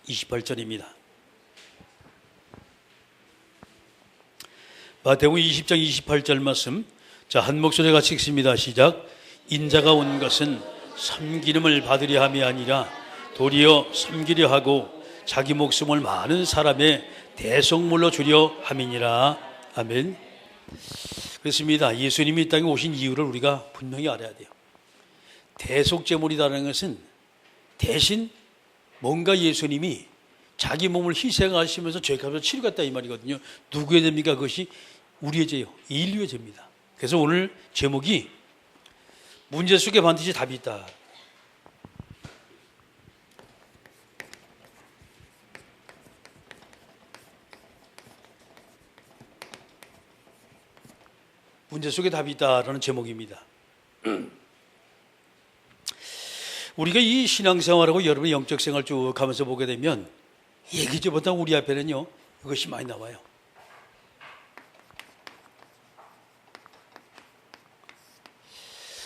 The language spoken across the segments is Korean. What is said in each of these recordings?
28절입니다. 마태복음 20장 28절 말씀, 자, 한 목소리 같이 읽습니다. 시작. 인자가 온 것은 섬기름을 받으려 함이 아니라 도리어 섬기려 하고 자기 목숨을 많은 사람의 대속물로 주려 함이니라. 아멘. 그렇습니다. 예수님이 이 땅에 오신 이유를 우리가 분명히 알아야 돼요. 대속제물이라는 것은 대신 뭔가 예수님이 자기 몸을 희생하시면서 죄값을 치르겠다 이 말이거든요. 누구의 죄입니까? 그것이 우리의 죄요. 인류의 죄입니다. 그래서 오늘 제목이 문제 속에 반드시 답이 있다. 문제 속에 답이 있다라는 제목입니다. 우리가 이 신앙생활하고 여러분의 영적 생활 쭉 가면서 보게 되면 얘기지보다 우리 앞에는요 이것이 많이 나와요.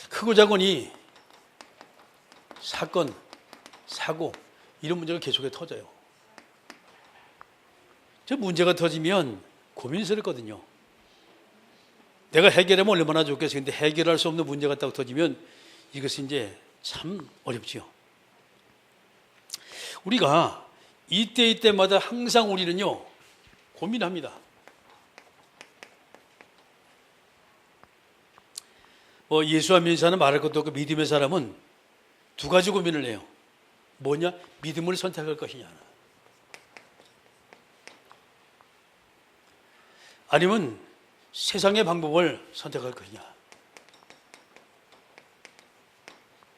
크고 작으니 사건, 사고 이런 문제가 계속해서 터져요. 저 문제가 터지면 고민스럽거든요. 내가 해결하면 얼마나 좋겠어요. 근데 해결할 수 없는 문제가 딱 터지면 이것은 이제 참 어렵지요. 우리가 이때마다 항상 우리는요 고민합니다. 예수 안 믿는 사람은 말할 것도 없고 믿음의 사람은 두 가지 고민을 해요. 뭐냐? 믿음을 선택할 것이냐, 아니면 세상의 방법을 선택할 것이냐.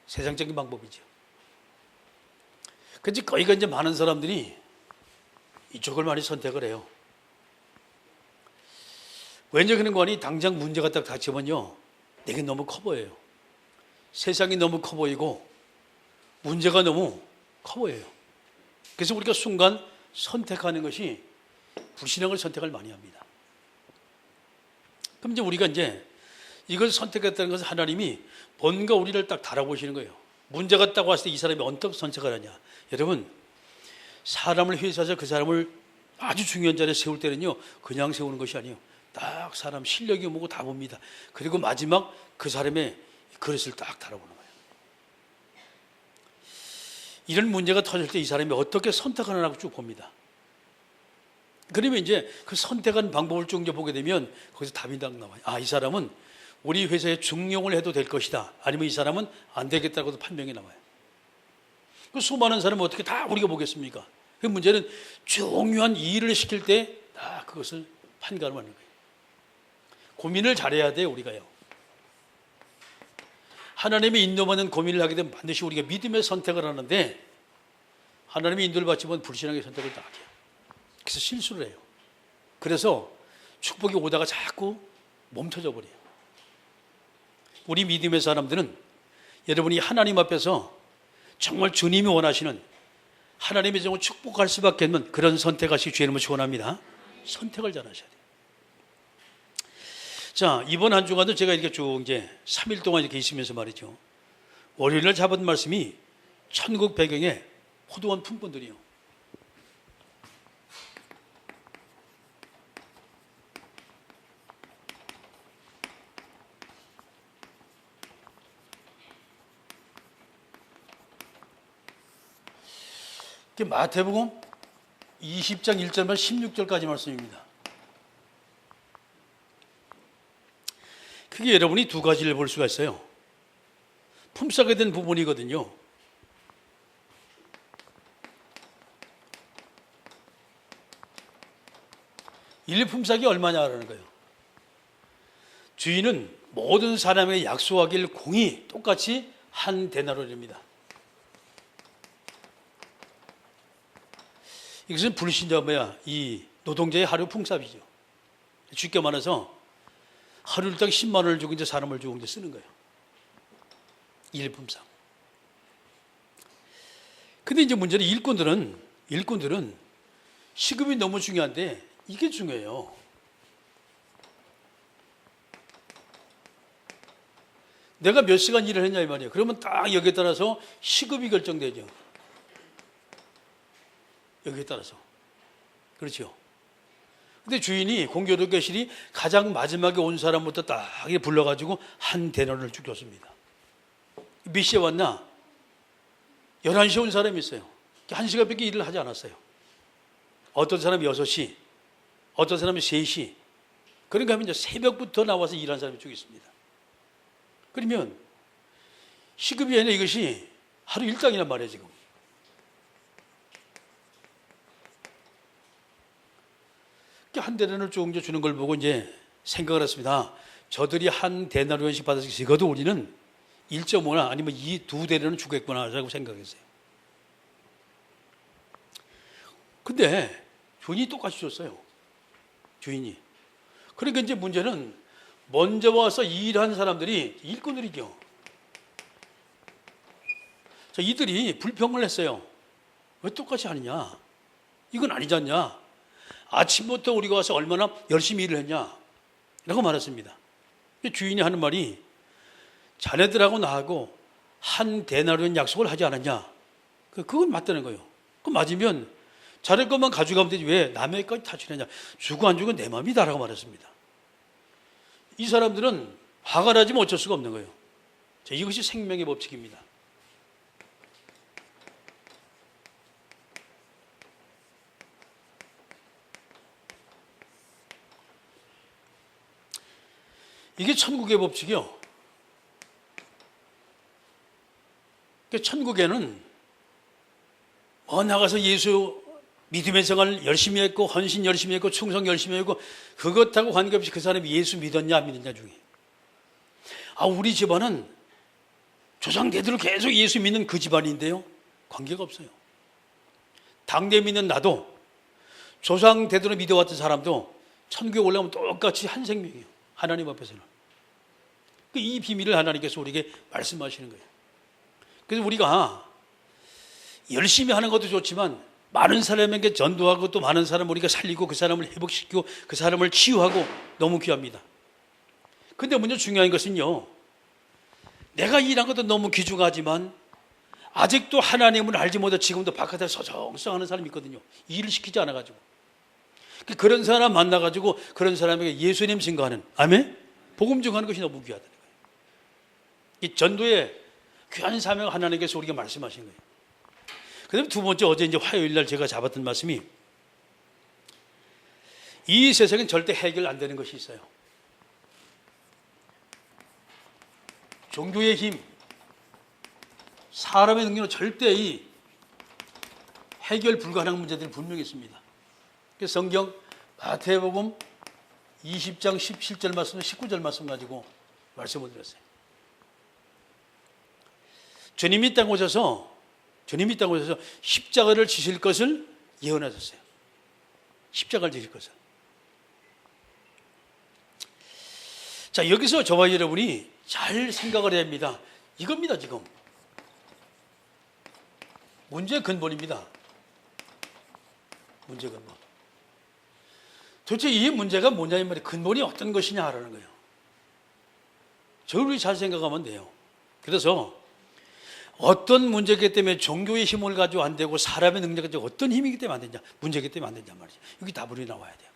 세상적인 방법이죠. 그런데 거기가 이제 많은 사람들이 이쪽을 많이 선택을 해요. 왠지 그런 거 아니? 당장 문제가 딱 닥치면요 내게 너무 커 보여요. 세상이 너무 커 보이고 문제가 너무 커 보여요. 그래서 우리가 순간 선택하는 것이 불신앙을 선택을 많이 합니다. 그럼 이제 우리가 이제 이걸 선택했다는 것은 하나님이 뭔가 우리를 딱 달아보시는 거예요. 문제가 딱 왔을 때 이 사람이 어떻게 선택을 하냐. 여러분, 사람을 회사에서 그 사람을 아주 중요한 자리에 세울 때는요 그냥 세우는 것이 아니에요. 딱 사람 실력이 뭐고 다 봅니다. 그리고 마지막 그 사람의 그릇을 딱 달아보는 거예요. 이런 문제가 터질 때 이 사람이 어떻게 선택하느냐고 쭉 봅니다. 그러면 이제 그 선택한 방법을 쭉 이제 보게 되면 거기서 답이 딱 나와요. 아, 이 사람은 우리 회사에 중용을 해도 될 것이다. 아니면 이 사람은 안 되겠다고도 판명이 나와요. 그 수많은 사람은 어떻게 다 우리가 보겠습니까? 그 문제는 중요한 일을 시킬 때 다 그것을 판가름하는 거예요. 고민을 잘해야 돼요, 우리가요. 하나님의 인도받는 고민을 하게 되면 반드시 우리가 믿음의 선택을 하는데 하나님의 인도를 받지 못한 불신앙의 선택을 다 해요. 그래서 실수를 해요. 그래서 축복이 오다가 자꾸 멈춰져 버려요. 우리 믿음의 사람들은 여러분이 하나님 앞에서 정말 주님이 원하시는 하나님의 정말 축복할 수밖에 없는 그런 선택하시기 주님을 축원합니다. 선택을 잘 하셔야 돼요. 자, 이번 한 주간도 제가 이렇게 쭉 이제 3일 동안 이렇게 있으면서 말이죠. 월요일날 잡은 말씀이 천국 배경에 호두원 품꾼들이요. 마태복음 20장 1절만 16절까지 말씀입니다. 크게 여러분이 두 가지를 볼 수가 있어요. 품삯에 대한 부분이거든요. 일품삯이 얼마냐라는 거예요. 주인은 모든 사람에게 약속하길 공이 똑같이 한 데나리온입니다. 이것은 불신자 이 노동자의 하루 품삯이죠. 쉽게 말해서 하루 일당 10만 원을 주고 이제 사람을 주고 이제 쓰는 거예요. 일품삯. 근데 이제 문제는 일꾼들은 시급이 너무 중요한데 이게 중요해요. 내가 몇 시간 일을 했냐 이 말이에요. 그러면 딱 여기에 따라서 시급이 결정되죠. 여기에 따라서. 그렇죠. 근데 주인이 공교롭 교실이 가장 마지막에 온 사람부터 딱 불러가지고 한 데나리온을 쭉 줬습니다. 몇 시에 왔나? 11시에 온 사람이 있어요. 1시간밖에 일을 하지 않았어요. 어떤 사람이 6시, 어떤 사람이 3시. 그러니까 하면 이제 새벽부터 나와서 일하는 사람이 쭉 있습니다. 그러면 시급이 아니라 이것이 하루 일당이란 말이에요, 지금. 한 데나리온을 조금 주는 걸 보고 이제 생각을 했습니다. 저들이 한 데나리온씩 받아서 적어도 우리는 1.5나 아니면 2데나리온은 주겠구나라고 생각했어요. 근데 주인이 똑같이 줬어요. 주인이. 그러니까 이제 문제는 먼저 와서 일한 사람들이 일꾼들이죠. 자, 이들이 불평을 했어요. 왜 똑같이 하느냐? 이건 아니지 않냐? 아침부터 우리가 와서 얼마나 열심히 일을 했냐? 라고 말했습니다. 주인이 하는 말이 자네들하고 나하고 한 데나리온 약속을 하지 않았냐? 그건 맞다는 거예요. 그 맞으면 자네 것만 가져가면 되지 왜 남의 것까지 타치느냐? 주고 안 주고 내 맘이다 라고 말했습니다. 이 사람들은 화가 나지면 어쩔 수가 없는 거예요. 자, 이것이 생명의 법칙입니다. 이게 천국의 법칙이요. 천국에는 나가서 예수 믿음의 생활 열심히 했고 헌신 열심히 했고 충성 열심히 했고 그것하고 관계없이 그 사람이 예수 믿었냐 안 믿었냐 중에 우리 집안은 조상 대대로 계속 예수 믿는 그 집안인데요. 관계가 없어요. 당대 믿는 나도 조상 대대로 믿어왔던 사람도 천국에 올라오면 똑같이 한 생명이에요. 하나님 앞에서는. 이 비밀을 하나님께서 우리에게 말씀하시는 거예요. 그래서 우리가 열심히 하는 것도 좋지만 많은 사람에게 전도하고 또 많은 사람을 우리가 살리고 그 사람을 회복시키고 그 사람을 치유하고 너무 귀합니다. 근데 먼저 중요한 것은요. 내가 일한 것도 너무 귀중하지만 아직도 하나님을 알지 못해 지금도 바깥에 서성서하는 사람이 있거든요. 일을 시키지 않아가지고. 그런 사람 만나가지고 그런 사람에게 예수님 증거하는 아멘? 복음 증거하는 것이 너무 귀하다는 거예요. 이 전도의 귀한 사명을 하나님께서 우리에게 말씀하신 거예요. 그 다음에 두 번째 어제 이제 화요일 날 제가 잡았던 말씀이 이 세상은 절대 해결 안 되는 것이 있어요. 종교의 힘, 사람의 능력은 절대 이 해결 불가능한 문제들이 분명히 있습니다. 그래서 성경 마태복음 20장 17절 말씀, 19절 말씀 가지고 말씀을 드렸어요. 주님이 땅 오셔서 십자가를 지실 것을 예언하셨어요. 십자가를 지실 것을. 자, 여기서 저와 여러분이 잘 생각을 해야 합니다. 이겁니다, 지금. 문제의 근본입니다. 문제 근본. 도대체 이 문제가 뭐냐, 이 말이에요. 근본이 어떤 것이냐 하라는 거예요. 저를 잘 생각하면 돼요. 그래서 어떤 문제이기 때문에 종교의 힘을 가지고 안 되고 사람의 능력을 가지고 어떤 힘이기 때문에 안 되냐, 문제이기 때문에 안 되냐 말이죠. 여기 답으로 나와야 돼요.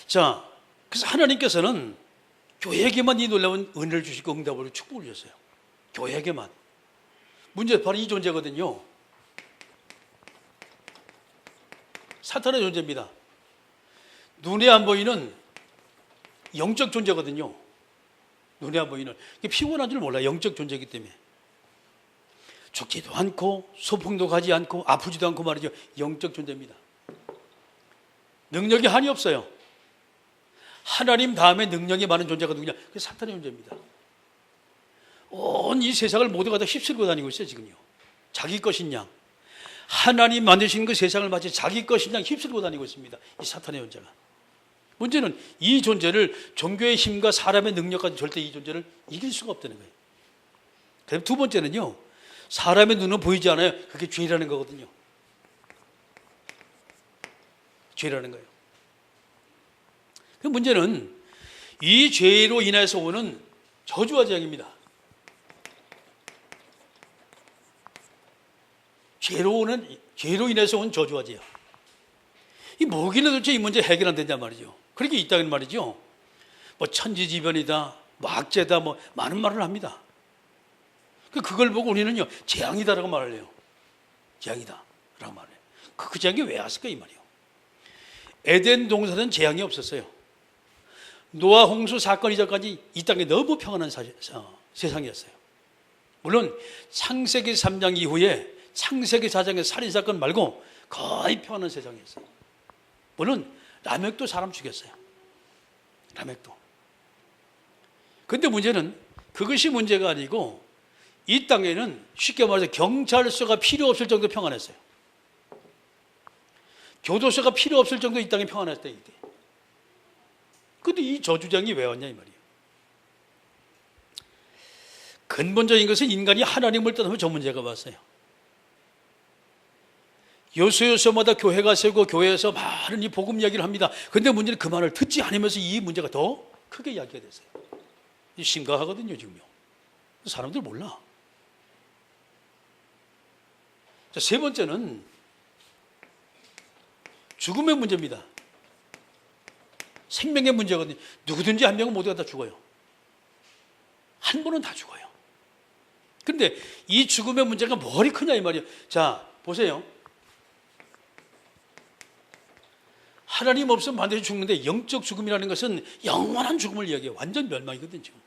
자, 그래서 하나님께서는 교회에게만 이 놀라운 은혜를 주시고 응답으로 축복을 주셨어요. 교회에게만. 문제 바로 이 존재거든요. 사탄의 존재입니다. 눈에 안 보이는 영적 존재거든요. 눈에 안 보이는. 피곤한 줄 몰라요. 영적 존재이기 때문에. 죽지도 않고 소풍도 가지 않고 아프지도 않고 말이죠. 영적 존재입니다. 능력이 한이 없어요. 하나님 다음에 능력이 많은 존재가 누구냐? 그게 사탄의 존재입니다. 온 이 세상을 모두가 다 휩쓸고 다니고 있어요, 지금요. 자기 것인 양. 하나님 만드신 그 세상을 마치 자기 것인 양 휩쓸고 다니고 있습니다. 이 사탄의 존재가. 문제는 이 존재를 종교의 힘과 사람의 능력까지 절대 이 존재를 이길 수가 없다는 거예요. 그다음 두 번째는요. 사람의 눈은 보이지 않아요. 그게 죄라는 거거든요. 죄라는 거예요. 그 문제는 이 죄로 인해서 오는 저주와 재앙입니다. 죄로 인해서 온 저주와지요. 이 뭐길래 도대체 이 문제 해결 안 되냐 말이죠. 그렇게 있다는 말이죠. 뭐 천지지변이다, 뭐 악재다, 뭐 많은 말을 합니다. 그걸 보고 우리는요, 재앙이다라고 말을 해요. 재앙이다라고 말을 해요. 그 재앙이 왜 왔을까 이 말이에요. 에덴 동산은 재앙이 없었어요. 노아 홍수 사건 이전까지 이 땅에 너무 평안한 세상이었어요. 물론 창세기 3장 이후에 창세기 4장의 살인사건 말고 거의 평안한 세상이었어요. 물론 라멕도 사람 죽였어요. 라멕도. 근데 문제는 그것이 문제가 아니고 이 땅에는 쉽게 말해서 경찰서가 필요 없을 정도 평안했어요. 교도소가 필요 없을 정도 이 땅에 평안했을 때 이때. 근데 이 저주장이 왜 왔냐 이 말이에요. 근본적인 것은 인간이 하나님을 떠나면 저 문제가 왔어요. 요소요소마다 교회가 세고 교회에서 많은 이 복음 이야기를 합니다. 그런데 문제는 그 말을 듣지 않으면서 이 문제가 더 크게 이야기가 됐어요. 심각하거든요 지금요. 사람들 몰라. 자, 세 번째는 죽음의 문제입니다. 생명의 문제거든요. 누구든지 한 명은 모두가 다 죽어요. 한 분은 다 죽어요. 그런데 이 죽음의 문제가 뭐리 크냐 이 말이에요. 자, 보세요. 하나님 없으면 반드시 죽는데 영적 죽음이라는 것은 영원한 죽음을 이야기해요. 완전 멸망이거든요. 지금.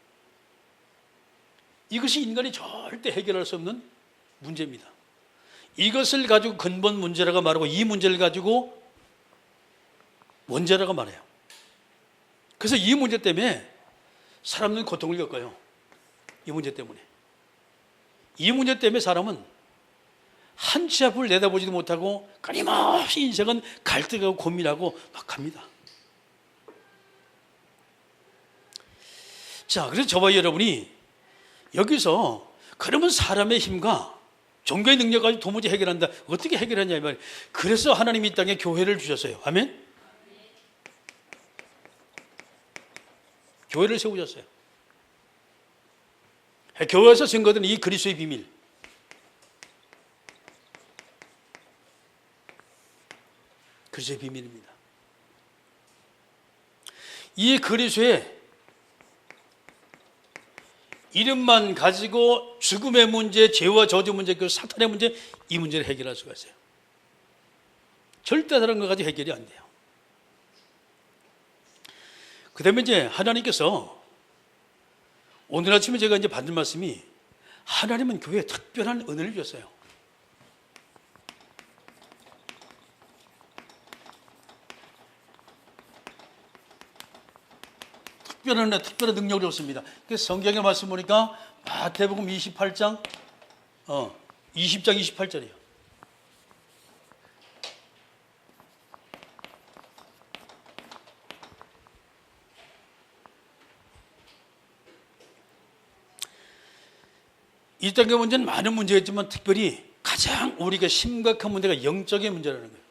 이것이 인간이 절대 해결할 수 없는 문제입니다. 이것을 가지고 근본 문제라고 말하고 이 문제를 가지고 원죄라고 말해요. 그래서 이 문제 때문에 사람들은 고통을 겪어요. 이 문제 때문에. 이 문제 때문에 사람은 한 치 앞을 내다보지도 못하고 끊임없이 인생은 갈등하고 고민하고 막 합니다. 자, 그래서 저와 여러분이 여기서 그러면 사람의 힘과 종교의 능력 가지고 도무지 해결한다. 어떻게 해결하냐 이 말이에요. 그래서 하나님이 이 땅에 교회를 주셨어요. 아멘? 교회를 세우셨어요. 교회에서 증거된 이 그리스도의 비밀. 그리스도의 비밀입니다. 이 그리스도의 이름만 가지고 죽음의 문제, 죄와 저주 문제, 그 사탄의 문제, 이 문제를 해결할 수가 있어요. 절대 다른 것 가지고 해결이 안 돼요. 그 다음에 이제 하나님께서 오늘 아침에 제가 이제 받은 말씀이 하나님은 교회에 특별한 은혜를 주셨어요. 특별한 은혜, 특별한 능력을 줬습니다. 그래서 성경의 말씀 보니까 마태복음 28장, 20장 28절이에요. 이 땅의 문제는 많은 문제가 있지만 특별히 가장 우리가 심각한 문제가 영적인 문제라는 거예요.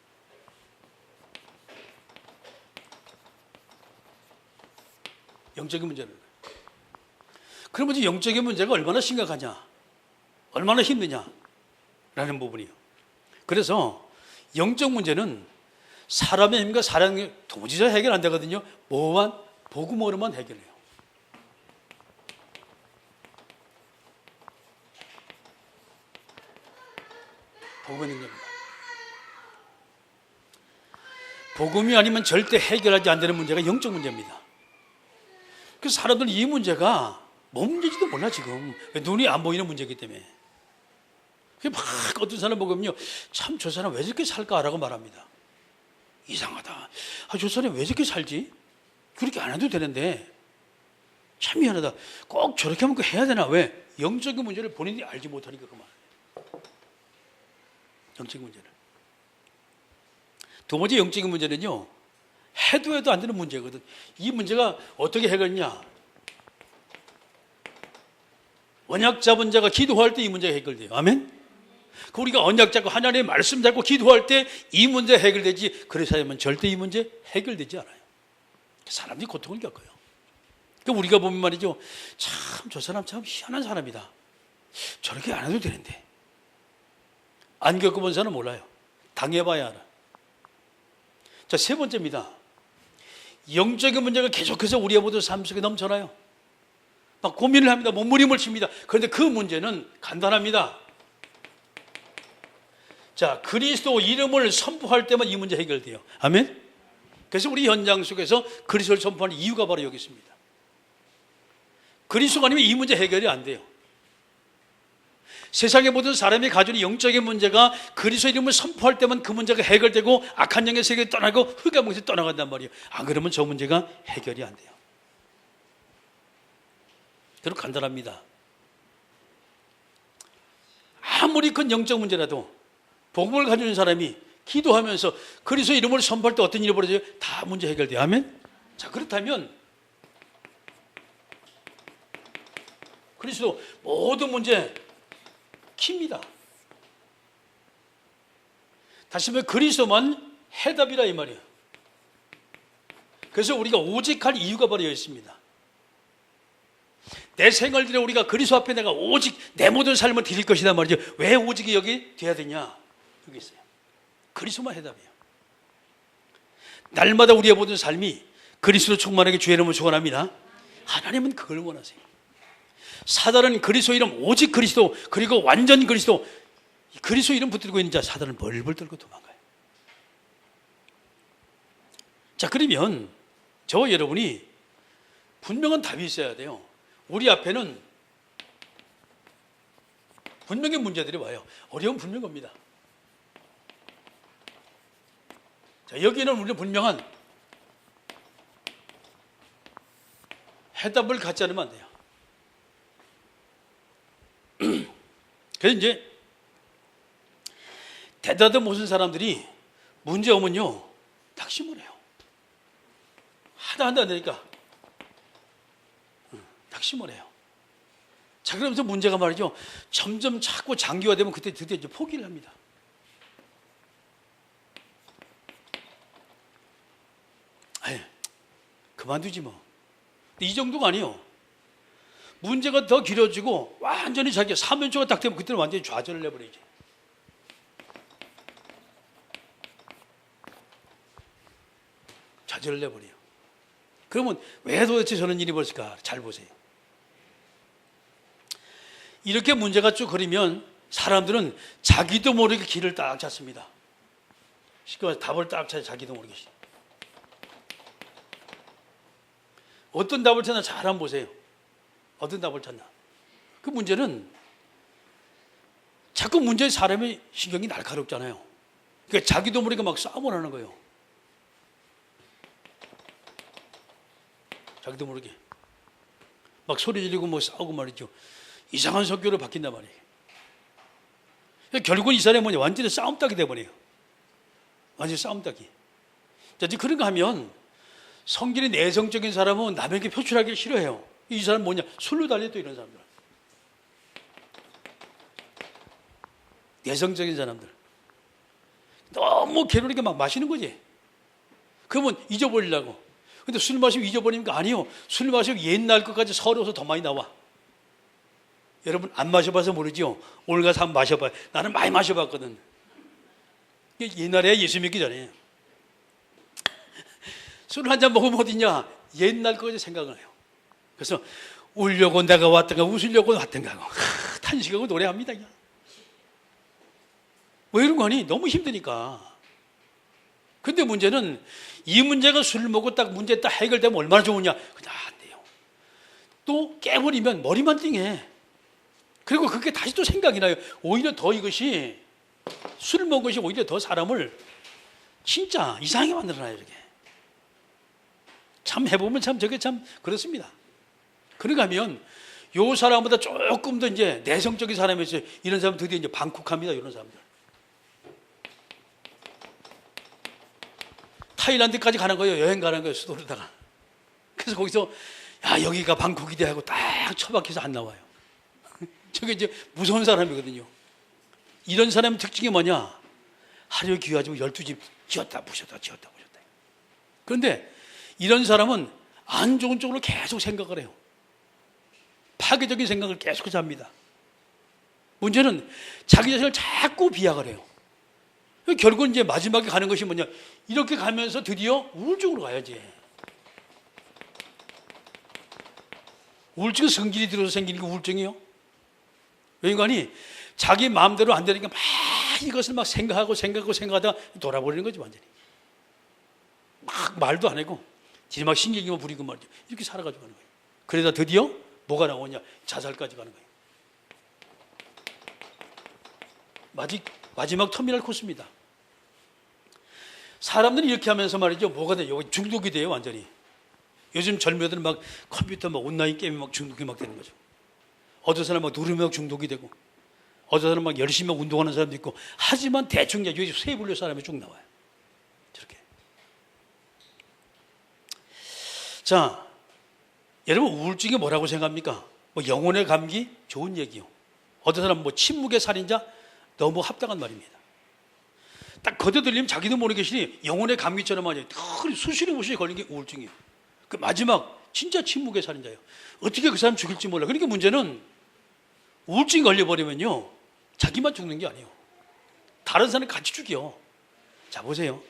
영적인 문제는. 그러면 이제 영적인 문제가 얼마나 심각하냐, 얼마나 힘드냐라는 부분이에요. 그래서 영적 문제는 사람의 힘과 사람의 힘 도무지 해결 안 되거든요. 뭐만 복음으로만 해결해요. 복음의 능력입니다. 복음이 아니면 절대 해결하지 안 되는 문제가 영적 문제입니다. 그래서 사람들은 이 문제가 뭔 문제인지도 몰라 지금. 눈이 안 보이는 문제이기 때문에. 막 어떤 사람 보면요, 참 저 사람 왜 저렇게 살까라고 말합니다. 이상하다. 저 사람 왜 저렇게 살지? 그렇게 안 해도 되는데 참 미안하다. 꼭 저렇게 하면 해야 되나? 왜? 영적인 문제를 본인이 알지 못하니까 그 말. 영적인 문제를. 두 번째 영적인 문제는요, 해도 안 되는 문제거든. 이 문제가 어떻게 해결했냐? 언약 잡은 자가 기도할 때 이 문제가 해결돼요. 아멘? 우리가 언약 잡고 하나님의 말씀 잡고 기도할 때 이 문제 해결되지, 그렇지 않으면 절대 이 문제 해결되지 않아요. 사람들이 고통을 겪어요. 그러니까 우리가 보면 말이죠, 참 저 사람 참 희한한 사람이다. 저렇게 안 해도 되는데 안 겪어본 사람은 몰라요. 당해봐야 알아. 자, 세 번째입니다. 영적인 문제가 계속해서 우리의 모든 삶 속에 넘쳐나요. 막 고민을 합니다. 몸부림을 칩니다. 그런데 그 문제는 간단합니다. 자, 그리스도 이름을 선포할 때만 이 문제 해결돼요. 아멘? 그래서 우리 현장 속에서 그리스도를 선포하는 이유가 바로 여기 있습니다. 그리스도가 아니면 이 문제 해결이 안 돼요. 세상의 모든 사람이 가지는 영적인 문제가 그리스도 이름을 선포할 때만 그 문제가 해결되고 악한 영의 세계에 떠나고 흑암 세계에 떠나간단 말이에요. 안 그러면 저 문제가 해결이 안 돼요. 그럼 간단합니다. 아무리 큰 영적 문제라도 복음을 가지는 사람이 기도하면서 그리스도 이름을 선포할 때 어떤 일이 벌어져요? 다 문제 해결돼요. 아멘? 자, 그렇다면 그리스도 모든 문제 킵니다. 다시 말해 그리스도만 해답이라 이 말이에요. 그래서 우리가 오직 할 이유가 바로 여기 있습니다. 내 생활들에 우리가 그리스도 앞에 내가 오직 내 모든 삶을 드릴 것이다 말이죠. 왜 오직이 여기 돼야 되냐? 여기 있어요. 그리스도만 해답이에요. 날마다 우리의 모든 삶이 그리스도 충만하게 주의 이름을 축원합니다. 하나님은 그걸 원하세요. 사단은 그리스도 이름 오직 그리스도 그리고 완전 그리스도 이름 붙들고 있는 자 사단은 벌벌 떨고 도망가요. 자, 그러면 저와 여러분이 분명한 답이 있어야 돼요. 우리 앞에는 분명히 문제들이 와요. 어려운 분명히 옵니다. 자, 여기는 우리는 분명한 해답을 갖지 않으면 안 돼요. 그래서 이제 대다도 모든 사람들이 문제 오면요 낙심을 해요. 하다 안 되니까 낙심을 해요. 자, 그러면서 문제가 말이죠 점점 자꾸 장기화되면 그때 드디어 이제 포기를 합니다. 에이, 그만두지 뭐. 근데 이 정도가 아니에요. 문제가 더 길어지고 완전히 자기가 3연초가 딱 되면 그때는 완전히 좌절을 내버리지. 좌절을 내버려요. 그러면 왜 도대체 저런 일이 벌어질까? 잘 보세요. 이렇게 문제가 쭉 흐르면 사람들은 자기도 모르게 길을 딱 찾습니다. 쉽게 말해서 답을 딱 찾아 자기도 모르게. 어떤 답을 찾나 잘 한번 보세요. 어떤 답을 찾나. 그 문제는 자꾸 문제의 사람의 신경이 날카롭잖아요. 그러니까 자기도 모르게 막 싸움을 하는 거예요. 자기도 모르게 막 소리 지르고 뭐 싸우고 말이죠. 이상한 성격으로 바뀐단 말이에요. 그러니까 결국은 이 사람이 뭐냐 완전히 싸움닭이 돼버려요. 완전히 싸움닭이. 자, 이제 그런 거 하면 성질이 내성적인 사람은 남에게 표출하기 싫어해요. 이 사람 뭐냐? 술로 달려 또 이런 사람들. 내성적인 사람들. 너무 게으르게 막 마시는 거지. 그러면 잊어버리려고. 근데 술 마시면 잊어버리는 거 아니에요. 술 마시면 옛날 것까지 서러워서 더 많이 나와. 여러분 안 마셔봐서 모르죠? 오늘 가서 한번 마셔봐요. 나는 많이 마셔봤거든. 옛날에 예수 믿기 전에. 술 한 잔 먹으면 어디냐? 옛날 것까지 생각을 해요. 그래서 울려고 내가 왔던가 웃으려고 왔던가 하고 탄식하고 노래합니다. 왜 이런 거 아니? 너무 힘드니까. 근데 문제는 이 문제가 술 먹고 딱 문제 딱 해결되면 얼마나 좋으냐? 그냥 안 돼요. 또 깨버리면 머리만 띵해. 그리고 그게 다시 또 생각이 나요. 오히려 더 이것이 술 먹은 것이 오히려 더 사람을 진짜 이상하게 만들어놔요. 이렇게. 참 해보면 참 저게 참 그렇습니다. 그러니까 하면 요 사람보다 조금 더 이제 내성적인 사람이었어요. 이런 사람 드디어 이제 방콕합니다. 이런 사람들. 타일란드까지 가는 거예요. 여행 가는 거예요. 수도로다가. 그래서 거기서 야 여기가 방콕이다 하고 딱 처박혀서 안 나와요. 저게 이제 무서운 사람이거든요. 이런 사람의 특징이 뭐냐? 하루에 귀가지고 12집 지었다 부셨다 지었다 부셨다. 그런데 이런 사람은 안 좋은 쪽으로 계속 생각을 해요. 파괴적인 생각을 계속해서 합니다. 문제는 자기 자신을 자꾸 비약을 해요. 결국은 이제 마지막에 가는 것이 뭐냐, 이렇게 가면서 드디어 우울증으로 가야지. 우울증은 성질이 들어서 생기는 게 우울증이요. 인간이 자기 마음대로 안 되니까 막 이것을 막 생각하다가 돌아버리는 거지, 완전히. 막 말도 안 하고 지금 막 신경만 부리고 말이죠. 이렇게 살아가지고 가는 거예요. 그러다 드디어 뭐가 나오냐, 자살까지 가는 거예요. 마지막 터미널 코스입니다. 사람들이 이렇게 하면서 말이죠, 뭐가 돼요? 중독이 돼요, 완전히. 요즘 젊은이들은 막 컴퓨터, 막 온라인 게임에 막 중독이 막 되는 거죠. 어떤 사람 막 누르면 막 중독이 되고, 어떤 사람 막 열심히 막 운동하는 사람도 있고, 하지만 대충 여기 세 분류 사람이 쭉 나와요. 저렇게. 자, 여러분 우울증이 뭐라고 생각합니까? 뭐 영혼의 감기? 좋은 얘기요. 어떤 사람 뭐 침묵의 살인자? 너무 합당한 말입니다. 딱 거둬들리면 자기도 모르게 계시니 영혼의 감기처럼 말이에요. 수시로 걸린 게 우울증이에요. 그 마지막 진짜 침묵의 살인자예요. 어떻게 그 사람 죽일지 몰라. 그러니까 문제는 우울증 걸려버리면요, 자기만 죽는 게 아니에요. 다른 사람 같이 죽여. 자, 보세요.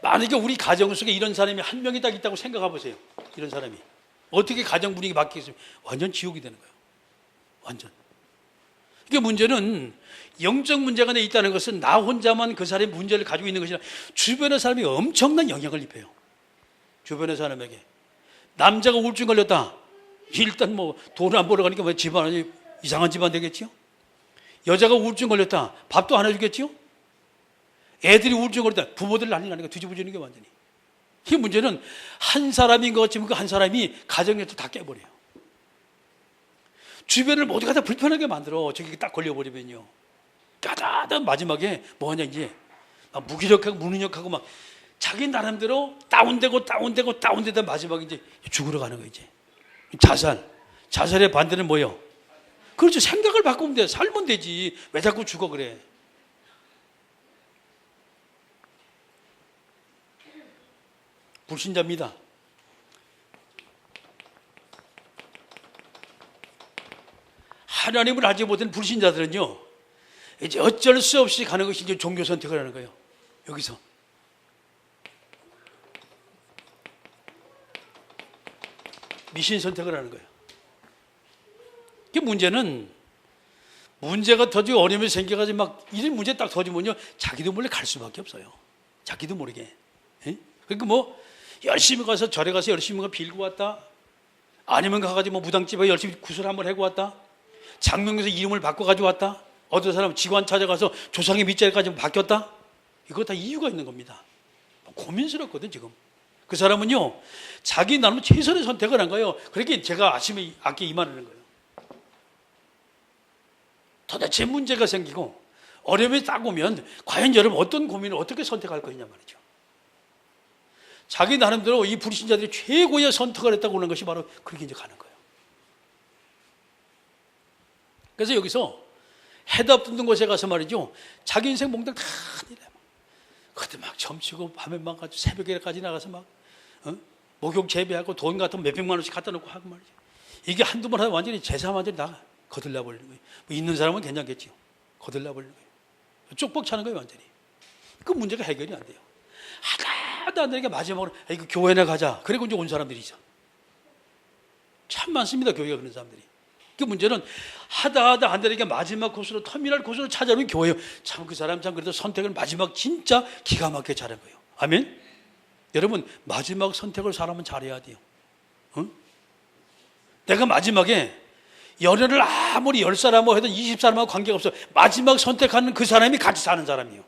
만약에 우리 가정 속에 이런 사람이 한 명이 딱 있다고 생각해 보세요. 이런 사람이 어떻게 가정 분위기 바뀌겠어요? 완전 지옥이 되는 거예요. 완전. 이게 문제는 영적 문제가 내 있다는 것은 나 혼자만 그 사람의 문제를 가지고 있는 것이 아니라 주변의 사람이 엄청난 영향을 입혀요. 주변의 사람에게. 남자가 우울증 걸렸다. 일단 뭐 돈을 안 벌어 가니까 뭐 집안이 이상한 집안 되겠지요? 여자가 우울증 걸렸다. 밥도 안 해주겠지요? 애들이 우울증 걸렸다. 부모들 난리 나니까 뒤집어지는 게 완전히. 이 문제는 한 사람인 것 같지만 그 한 사람이 가정에서 다 깨버려요. 주변을 모두가 다 불편하게 만들어. 저기 딱 걸려버리면요. 까다단 마지막에 뭐하냐, 이제 무기력하고 무능력하고 막 자기 나름대로 다운되다 마지막에 이제 죽으러 가는 거예요. 이제 자살의 반대는 뭐예요? 그렇죠. 생각을 바꾸면 돼. 살면 되지. 왜 자꾸 죽어 그래? 불신자입니다. 하나님을 알지 못한 불신자들은요, 이제 어쩔 수 없이 가는 것이 이제 종교 선택을 하는 거예요. 여기서. 미신 선택을 하는 거예요. 그 문제는 문제가 터지고 어려움이 생겨가지고 막 이런 문제 딱 터지면요, 자기도 몰래 갈 수밖에 없어요. 자기도 모르게. 에? 그러니까 뭐 열심히 가서 절에 가서 열심히 빌고 왔다. 아니면 가가지고 뭐 무당집에 열심히 구슬 한번 해고 왔다. 장명에서 이름을 바꿔가지고 왔다. 어떤 사람 직관 찾아가서 조상의 밑자리까지 바뀌었다. 이거 다 이유가 있는 겁니다. 고민스럽거든 지금. 그 사람은요, 자기 나름 최선의 선택을 한 거예요. 그렇게 제가 아침에 아까 이 말을 하는 거예요. 도대체 문제가 생기고 어려움이 딱 오면 과연 여러분 어떤 고민을 어떻게 선택할 거냐 말이죠. 자기 나름대로 이 불신자들이 최고의 선택을 했다고 하는 것이 바로 그렇게 이제 가는 거예요. 그래서 여기서 해답 듣는 곳에 가서 말이죠, 자기 인생 몽땅 다 이래. 그때 막 점치고 밤에 막 가지고 새벽에까지 나가서 막 목욕 재배하고 돈 같은 몇백만 원씩 갖다 놓고 하고 말이죠. 이게 한두 번 하면 완전히 재산 완전히 다 거들나 버리는 거예요. 뭐 있는 사람은 괜찮겠지요. 거들나 버리는 거예요. 쪽박 차는 거예요, 완전히. 그 문제가 해결이 안 돼요. 하나도 안 되니까 마지막으로 이거 교회나 가자. 그리고 이제 온 사람들이 있어. 참 많습니다, 교회가 그런 사람들이. 그 문제는 하다 안 되니까 마지막 코스로, 터미널 코스로 찾아오는 교회예요. 참 그 사람 참 그래도 선택을 마지막 진짜 기가 막히게 잘한 거예요. 아멘? 여러분, 마지막 선택을 사람은 잘해야 돼요. 응? 내가 마지막에 연애를 아무리 10사람하고 해도 20사람하고 관계가 없어. 마지막 선택하는 그 사람이 같이 사는 사람이에요.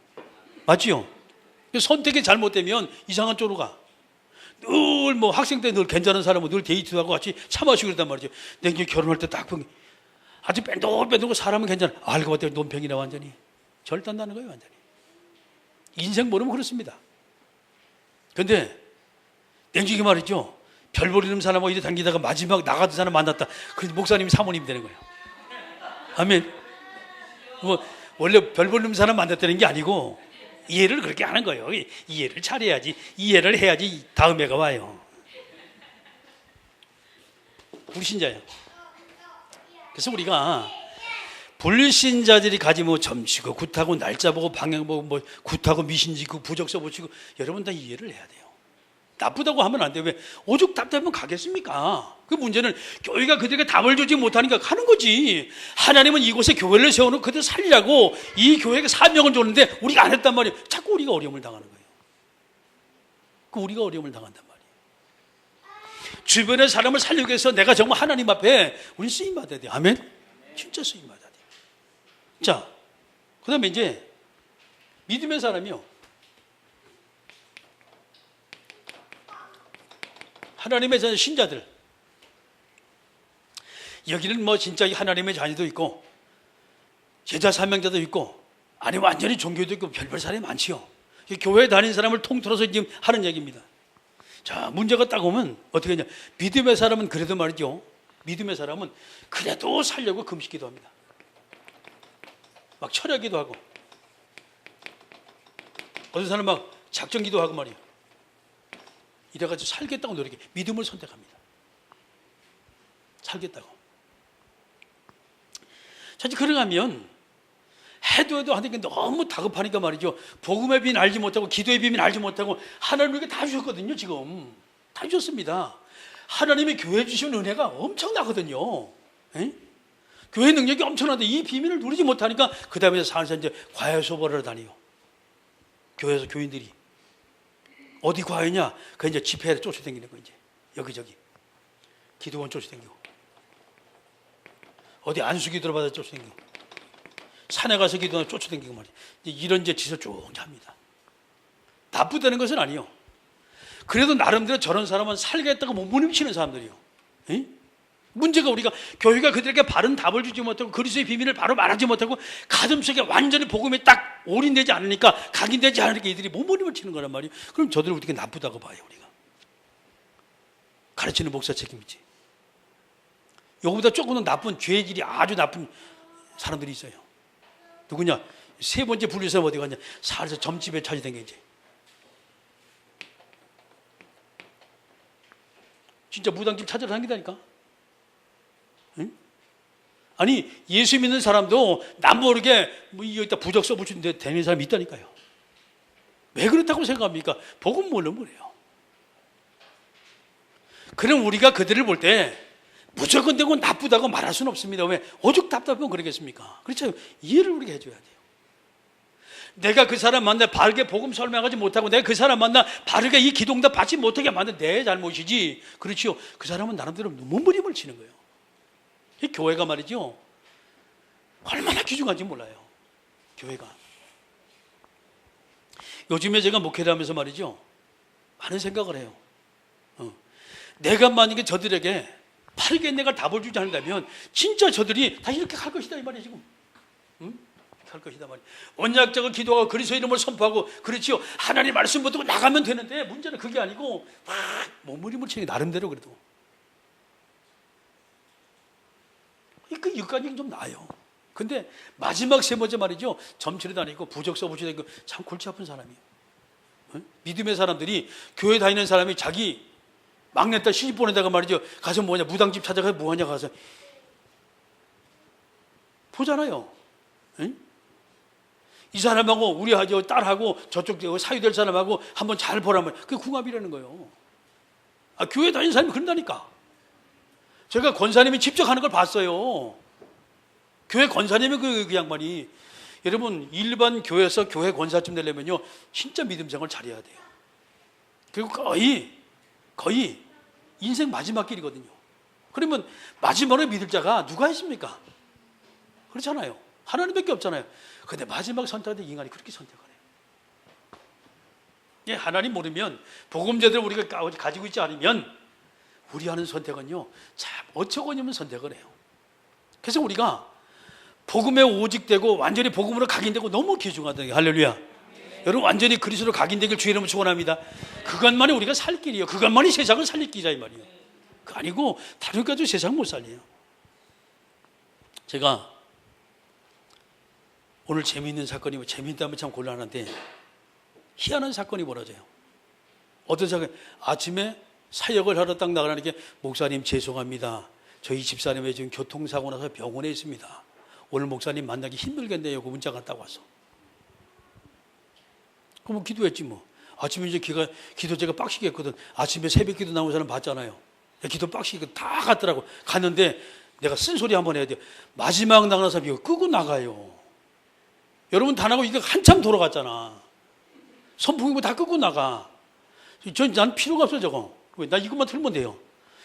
맞지요? 선택이 잘못되면 이상한 쪽으로 가. 늘 뭐 학생 때 늘 괜찮은 사람은 늘 데이트하고 같이 차 마시고 그랬단 말이죠. 내가 결혼할 때 딱 보니 아주 뺀돌뺀돌고 사람은 괜찮아. 알고 봤더니 논팽이나 완전히. 절단나는 거예요, 완전히. 인생 모르면 그렇습니다. 근데 냉정히 말이죠. 별 보리는 사람하고 이래 당기다가 마지막 나가던 사람 만났다. 그래서 목사님이 사모님이 되는 거예요. 아멘. 뭐 원래 별 보리는 사람 만났다는 게 아니고 이해를 그렇게 하는 거예요. 이해를 잘해야지. 이해를 해야지 다음 해가 와요. 불신자예요. 그래서 우리가 불신자들이 가지 뭐 점치고 굿하고 날짜 보고 방향 보고 뭐 굿하고 미신 짓고 부적서 붙이고 여러분 다 이해를 해야 돼요. 나쁘다고 하면 안 돼요. 왜? 오죽 답답하면 가겠습니까? 그 문제는 교회가 그들에게 답을 주지 못하니까 하는 거지. 하나님은 이곳에 교회를 세워놓고 그들 살리라고 이 교회에게 사명을 줬는데 우리가 안 했단 말이에요. 자꾸 우리가 어려움을 당하는 거예요. 그 우리가 어려움을 당한단 말이에요. 주변의 사람을 살리기 위해서 내가 정말 하나님 앞에 우리 쓰임 받아야 돼요. 아멘? 진짜 쓰임 받아야 돼요. 자, 그 다음에 이제 믿음의 사람이요. 하나님의 신자들. 여기는 뭐 진짜 하나님의 자녀도 있고 제자 사명자도 있고 아니 완전히 종교도 있고 별별 사람이 많지요. 교회에 다니는 사람을 통틀어서 지금 하는 얘기입니다. 자, 문제가 딱 오면 어떻게 하냐. 믿음의 사람은 그래도 말이죠. 믿음의 사람은 그래도 살려고 금식기도 합니다. 막 철야기도 하고 어떤 사람은 막 작정기도 하고 말이에요. 이래가지고 살겠다고 노력해. 믿음을 선택합니다. 살겠다고. 자, 그러가면 해도 하니까 너무 다급하니까 말이죠. 복음의 비밀 알지 못하고 기도의 비밀 알지 못하고 하나님에게 다 주셨거든요. 지금 다 주셨습니다. 하나님이 교회 주신 은혜가 엄청나거든요. 에? 교회 능력이 엄청난데 이 비밀을 누리지 못하니까 그 다음에 살살 이제 과외 수업을 다니요. 교회에서 교인들이 어디 과외냐? 그 이제 집회에 쫓아다니는 거 이제 여기저기 기도원 쫓아다니고 어디 안수기 들어받아 쫓아다니고 산에 가서 기도원 쫓아다니고 말이야. 이런 이제 짓을 쭉 합니다. 나쁘다는 것은 아니요. 그래도 나름대로 저런 사람은 살겠다고 몸부림치는 사람들이요. 에? 문제가 우리가 교회가 그들에게 바른 답을 주지 못하고 그리스도의 비밀을 바로 말하지 못하고 가슴속에 완전히 복음에 딱 올인되지 않으니까 각인되지 않으니까 이들이 몸부림을 치는 거란 말이에요. 그럼 저들을 어떻게 나쁘다고 봐요. 우리가 가르치는 목사 책임이지. 요거보다 조금 더 나쁜 죄질이 아주 나쁜 사람들이 있어요. 누구냐? 세 번째 분류사 어디 갔냐? 살에서 점집에 찾아다니지. 진짜 무당집 찾아서 다니다니까. 응? 아니 예수 믿는 사람도 남 모르게 뭐 여기다 부적 써붙이는데 되는 사람이 있다니까요. 왜 그렇다고 생각합니까? 복음 모르면 뭐래요. 그럼 우리가 그들을 볼 때 무조건 되고 나쁘다고 말할 수는 없습니다. 왜? 오죽 답답하면 그러겠습니까? 그렇죠. 이해를 우리가 해줘야 돼요. 내가 그 사람 만나 바르게 복음 설명하지 못하고 내가 그 사람 만나 바르게 이 기도응답 받지 못하게 만든 내 잘못이지. 그렇지요. 그 사람은 나름대로 몸부림을 치는 거예요. 이 교회가 말이죠. 얼마나 귀중한지 몰라요. 교회가. 요즘에 제가 목회를 하면서 말이죠. 많은 생각을 해요. 내가 만약에 저들에게 바르게 내가 답을 주지 않는다면 진짜 저들이 다 이렇게 갈 것이다 이 말이에요 지금. 응? 할 것이다 말이에요. 언약적으로 기도하고 그리스도 이름을 선포하고 그렇지요. 하나님 말씀 붙들고 나가면 되는데 문제는 그게 아니고 막 몸부림을 치는 게 나름대로 그래도. 그 육간이 좀 나아요. 근데 마지막 세 번째 말이죠. 점치러 다니고 부적 써붙이고 다니고 참 골치 아픈 사람이에요. 응? 믿음의 사람들이 교회 다니는 사람이 자기 막내딸 시집 보내다가 말이죠. 가서 뭐냐 무당집 찾아가서 뭐하냐 가서 보잖아요. 응? 이 사람하고 우리 딸하고 저쪽 사유될 사람하고 한번 잘 보라면 그게 궁합이라는 거예요. 아, 교회 다니는 사람이 그런다니까. 제가 권사님이 직접 하는 걸 봤어요. 교회 권사님이 그 양반이 여러분 일반 교회에서 교회 권사쯤 되려면요 진짜 믿음 생활 잘해야 돼요. 그리고 거의 인생 마지막 길이거든요. 그러면 마지막으로 믿을 자가 누가 있습니까? 그렇잖아요. 하나님밖에 없잖아요. 근데 마지막 선택할 때 인간이 그렇게 선택을 해요. 예, 하나님 모르면 복음 제대로 우리가 가지고 있지 않으면 우리 하는 선택은요 참 어처구니없는 선택을 해요. 그래서 우리가 복음에 오직되고 완전히 복음으로 각인되고 너무 귀중하다. 할렐루야. 여러분 완전히 그리스도로 각인되길 주의 이름으로 축원합니다. 그것만이 우리가 살 길이에요. 그것만이 세상을 살릴 길이다 이 말이에요. 그거 아니고 다른 가지고 세상 못 살려요. 제가 오늘 재미있는 사건이 재미있다면 참 곤란한데 희한한 사건이 벌어져요. 어떤 사건? 아침에 사역을 하러 딱 나가라는 게 목사님 죄송합니다. 저희 집사님이 지금 교통사고 나서 병원에 있습니다. 오늘 목사님 만나기 힘들겠네요. 그 문자가 딱 와서. 그럼 기도했지 뭐. 아침에 이제 기도 제가 빡시게 했거든. 아침에 새벽 기도 나온 사람 봤잖아요. 기도 빡시게 다 갔더라고. 갔는데 내가 쓴소리 한번 해야 돼요. 마지막 나가는 사람이 이거 끄고 나가요. 여러분 다 나가고 이거 한참 돌아갔잖아. 선풍기 뭐 다 끄고 나가. 난 필요가 없어 저거. 나 이것만 틀면 돼요.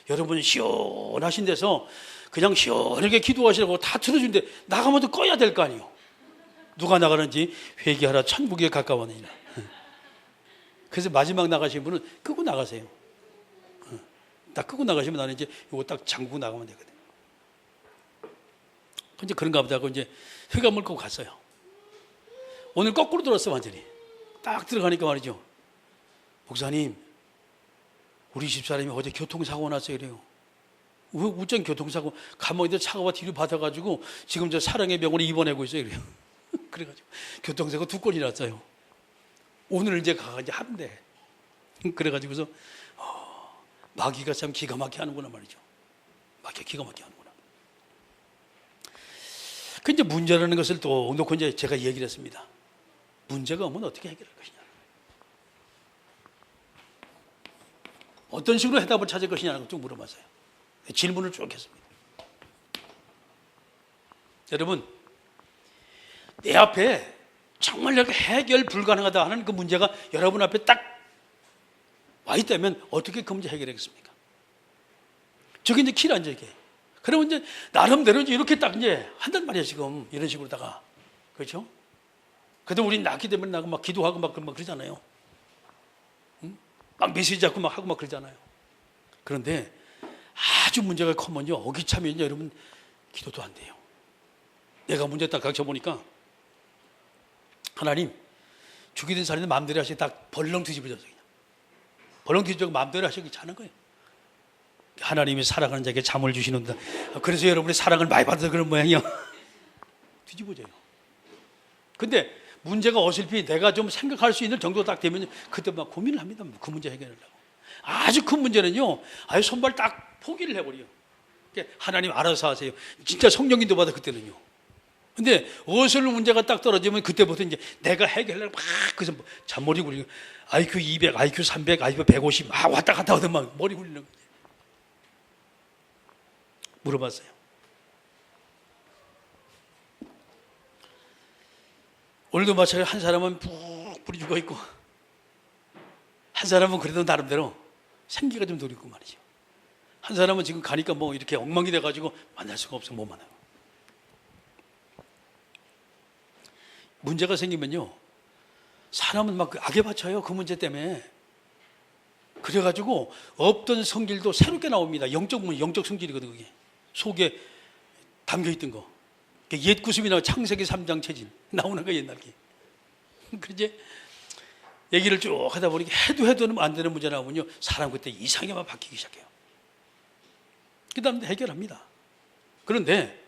여러분 시원하신 데서 그냥 시원하게 기도하시라고 다 틀어준데 나가면 또 꺼야 될 거 아니에요. 누가 나가는지 회개하라 천국에 가까웠느니라. 그래서 마지막 나가신 분은 끄고 나가세요. 딱 끄고 나가시면 나는 이제 이거 딱 잠그고 나가면 되거든. 근데 그런가 보다 하고 이제 흑암을 끄고 갔어요. 오늘 거꾸로 들었어 완전히. 딱 들어가니까 말이죠. 목사님, 우리 집사람이 어제 교통사고 났어요 이래요. 왜 우정 교통사고 가만히 차가 뒤로 받아가지고 지금 저 사랑의 병원에 입원하고 있어요 이래요. 그래가지고 교통사고 2건이 났어요. 오늘 이제 가가 이제 한대. 그래가지고서 마귀가 참 기가 막히게 하는구나 말이죠. 마귀가 기가 막히게 하는구나. 그 이제 문제라는 것을 또 놓고 이제 제가 얘기를 했습니다. 문제가 오면 어떻게 해결할 것이냐. 어떤 식으로 해답을 찾을 것이냐는 걸 쭉 물어봤어요. 질문을 쭉 했습니다. 여러분, 내 앞에 정말 이렇게 해결 불가능하다 하는 그 문제가 여러분 앞에 딱 와 있다면 어떻게 그 문제 해결하겠습니까? 저게 이제 키란 저게. 그러면 이제 나름대로 이제 이렇게 딱 이제 한단 말이야 지금 이런 식으로다가 그렇죠? 그래도 우린 낳기 때문에 나고 막 기도하고 막 그러잖아요. 응? 막 메시지 잡고 막 하고 막 그러잖아요. 그런데 아주 문제가 커면요 어기차면요 여러분 기도도 안 돼요. 내가 문제 딱 각쳐 보니까 하나님 죽이든 살이든 마음대로 하시고 딱 벌렁 뒤집어져서 그냥 벌렁 뒤집어서 마음대로 하시기 자는 거예요. 하나님이 사랑하는 자에게 잠을 주시는다. 그래서 여러분이 사랑을 많이 받아서 그런 모양이요. 뒤집어져요. 근데 문제가 어설피 내가 좀 생각할 수 있는 정도 딱 되면 그때 막 고민을 합니다. 그 문제 해결하려고. 아주 큰 문제는요. 아예 손발 딱 포기를 해버려요. 하나님 알아서 하세요. 진짜 성령님도 받아 그때는요. 근데 어설로 문제가 딱 떨어지면 그때부터 이제 내가 해결하려고 막 그래서 잔머리 굴리고 IQ 200, IQ 300, IQ 150 막 왔다 갔다 하던 막 머리 굴리는 거지. 물어봤어요. 오늘도 마찬가지로 한 사람은 푹 불이 죽어 있고 한 사람은 그래도 나름대로 생기가 좀 돌있고 말이죠. 한 사람은 지금 가니까 뭐 이렇게 엉망이 돼가지고 만날 수가 없어 못 만나요. 문제가 생기면요 사람은 막 악에 받쳐요. 그 문제 때문에. 그래가지고 없던 성질도 새롭게 나옵니다. 영적 성질이거든 그게. 속에 담겨있던 거. 옛 구습이나 창세기 3장 체질 나오는 거 옛날 게. 그런데 얘기를 쭉 하다 보니까 해도 안 되는 문제 나오면요 사람 그때 이상하게만 바뀌기 시작해요. 그 다음에 해결합니다. 그런데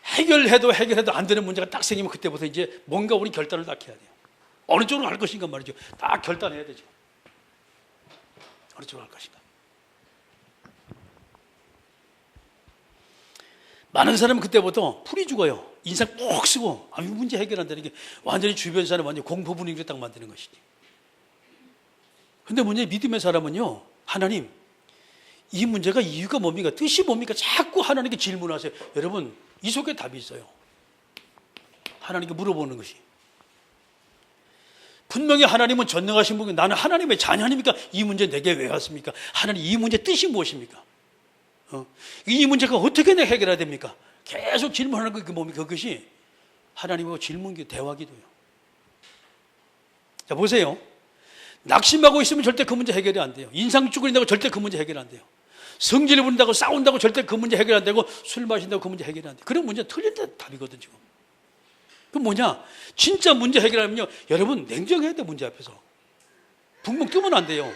해결해도 안 되는 문제가 딱 생기면 그때부터 이제 뭔가 우리 결단을 딱 해야 돼요. 어느 쪽으로 갈 것인가 말이죠. 딱 결단해야 되죠. 어느 쪽으로 갈 것인가. 많은 사람은 그때부터 풀이 죽어요. 인상 꼭 쓰고 이 문제 해결한다는 게 완전히 주변 사람 완전히 공포 분위기를 딱 만드는 것이지. 근데 문제 믿음의 사람은요 하나님 이 문제가 이유가 뭡니까? 뜻이 뭡니까? 자꾸 하나님께 질문하세요. 여러분 이 속에 답이 있어요. 하나님께 물어보는 것이. 분명히 하나님은 전능하신 분이 나는 하나님의 자녀입니까? 이 문제 내게 왜 왔습니까? 하나님 이 문제 뜻이 무엇입니까? 이 문제가 어떻게 내가 해결해야 됩니까? 계속 질문하는 게 뭡니까? 그것이 하나님하고 질문기 대화기도요. 자 보세요. 낙심하고 있으면 절대 그 문제 해결이 안 돼요. 인상 쭈그린다고 절대 그 문제 해결 안 돼요. 성질을 부린다고 싸운다고 절대 그 문제 해결 안 되고 술 마신다고 그 문제 해결 안 돼요. 그런 문제는 틀린 답이거든 지금. 그 뭐냐? 진짜 문제 해결하면요 여러분 냉정해야 돼. 문제 앞에서 붕붕 뜨면 안 돼요.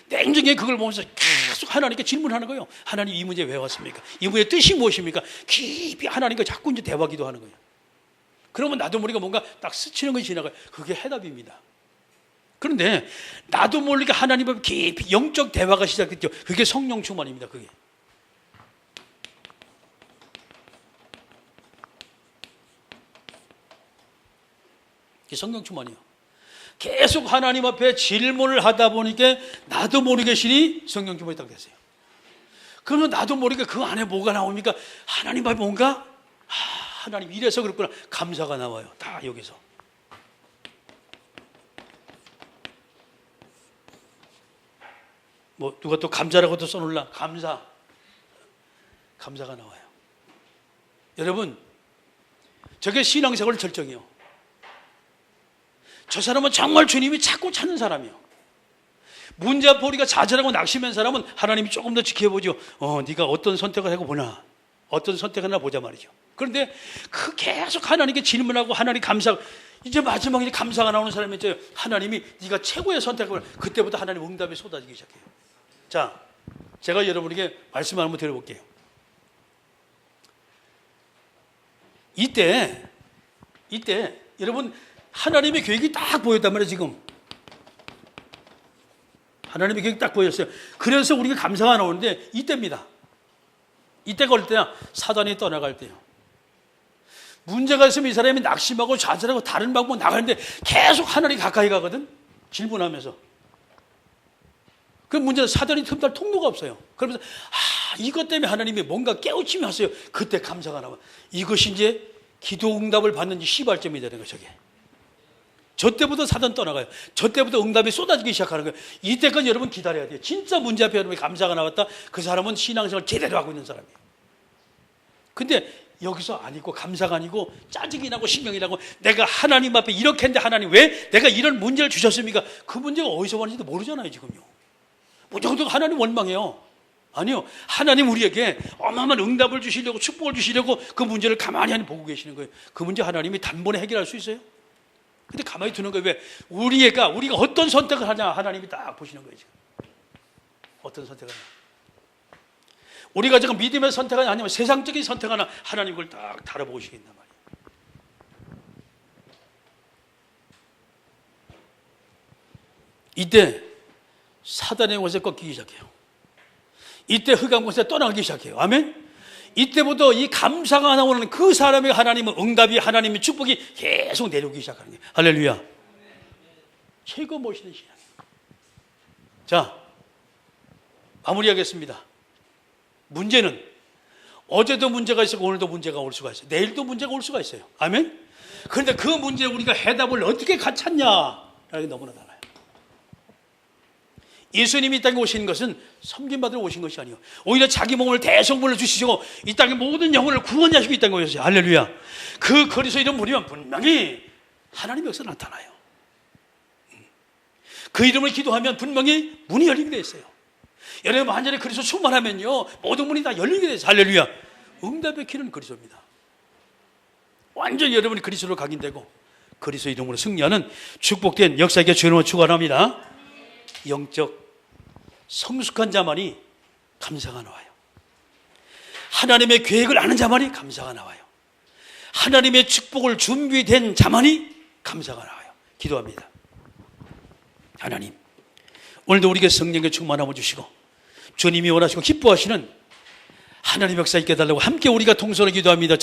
냉정히 그걸 보면서 계속 하나님께 질문하는 거예요. 하나님 이 문제 왜 왔습니까? 이 문제의 뜻이 무엇입니까? 깊이 하나님과 자꾸 이제 대화 기도하는 거예요. 그러면 나도 모르게 뭔가 딱 스치는 것이 지나가요. 그게 해답입니다. 그런데 나도 모르게 하나님과 깊이 영적 대화가 시작됐죠. 그게 성령 충만입니다. 그게. 이게 성령 충만이요. 계속 하나님 앞에 질문을 하다 보니까 나도 모르게 신이 성령 충만이 딱 됐어요. 그러면 나도 모르게 그 안에 뭐가 나옵니까? 하나님 앞에 뭔가 하나님 이래서 그렇구나. 감사가 나와요. 다 여기서. 뭐 누가 또 감사라고도 써놓을라. 감사가 나와요. 여러분, 저게 신앙생활 절정이요. 저 사람은 정말 주님이 찾고 찾는 사람이요. 문제 앞에 우리가 좌절하고 낙심한 사람은 하나님이 조금 더 지켜보죠. 네가 어떤 선택을 하고 보나, 어떤 선택을 하나 보자 말이죠. 그런데 그 계속 하나님께 질문하고 하나님 감사, 이제 마지막에 감사가 나오는 사람이 이제 하나님이 네가 최고의 선택을, 그때부터 하나님 응답이 쏟아지기 시작해요. 자, 제가 여러분에게 말씀 한번 드려볼게요. 이때 여러분 하나님의 계획이 딱 보였단 말이에요. 지금 하나님의 계획이 딱 보였어요. 그래서 우리가 감사가 나오는데 이때입니다. 이때가 올 때야, 사단이 떠나갈 때요. 문제가 있으면 이 사람이 낙심하고 좌절하고 다른 방법으로 나가는데 계속 하나님 가까이 가거든. 질문하면서. 그 문제는 사단이 틈탈 통로가 없어요. 그러면서 이것 때문에 하나님이 뭔가 깨우침이 왔어요. 그때 감사가 나와. 이것이 이제 기도 응답을 받는 시발점이 되는 거예요. 저게. 저 때부터 사단 떠나가요. 저 때부터 응답이 쏟아지기 시작하는 거예요. 이때까지 여러분 기다려야 돼요. 진짜 문제 앞에 여러분이 감사가 나왔다. 그 사람은 신앙생활 제대로 하고 있는 사람이에요. 근데 여기서 아니고, 감사가 아니고 짜증이 나고 신경이 나고, 내가 하나님 앞에 이렇게 했는데 하나님 왜 내가 이런 문제를 주셨습니까? 그 문제가 어디서 왔는지도 모르잖아요. 지금요. 무조건 하나님 원망해요. 아니요, 하나님 우리에게 어마어마한 응답을 주시려고, 축복을 주시려고 그 문제를 가만히 보고 계시는 거예요. 그 문제 하나님이 단번에 해결할 수 있어요? 근데 가만히 두는 거예요. 왜? 우리가 어떤 선택을 하냐 하나님이 딱 보시는 거예요. 지금 어떤 선택을 하냐. 우리가 지금 믿음의 선택하냐 아니면 세상적인 선택하냐, 하나님 그걸 딱 다뤄보시겠단 말이에요. 이때 사단의 권세 꺾이기 시작해요. 이때 흑암 권세 떠나기 시작해요. 아멘. 이때부터 이 감사가 나오는 그 사람의 하나님은 응답이, 하나님의 축복이 계속 내려오기 시작하는 거예요. 할렐루야. 최고 멋있는 신앙이에요. 자, 마무리하겠습니다. 문제는 어제도 문제가 있었고 오늘도 문제가 올 수가 있어요. 내일도 문제가 올 수가 있어요. 아멘. 그런데 그 문제에 우리가 해답을 어떻게 찾냐, 이게 너무나 달라요. 예수님이 이 땅에 오신 것은 섬김받으러 오신 것이 아니에요. 오히려 자기 몸을 대성물로 주시고 이 땅의 모든 영혼을 구원하시고 이 땅에 오셨어요. 할렐루야. 그 거리서 이름 부르면 분명히 하나님의 역사가 나타나요. 그 이름을 기도하면 분명히 문이 열리게 되어 있어요. 여러분 완전히 그리스도 충만하면요, 모든 문이 다 열리게 되어 있어요. 할렐루야. 응답의 길은 그리스도입니다. 완전히 여러분이 그리스도로 각인되고 그리스도 이름으로 승리하는 축복된 역사에게 주님을 축원합니다. 영적 성숙한 자만이 감사가 나와요. 하나님의 계획을 아는 자만이 감사가 나와요. 하나님의 축복을 준비된 자만이 감사가 나와요. 기도합니다. 하나님, 오늘도 우리에게 성령의 충만함을 주시고 주님이 원하시고 기뻐하시는 하나님의 역사 있게 해달라고 함께 우리가 통성으로 기도합니다.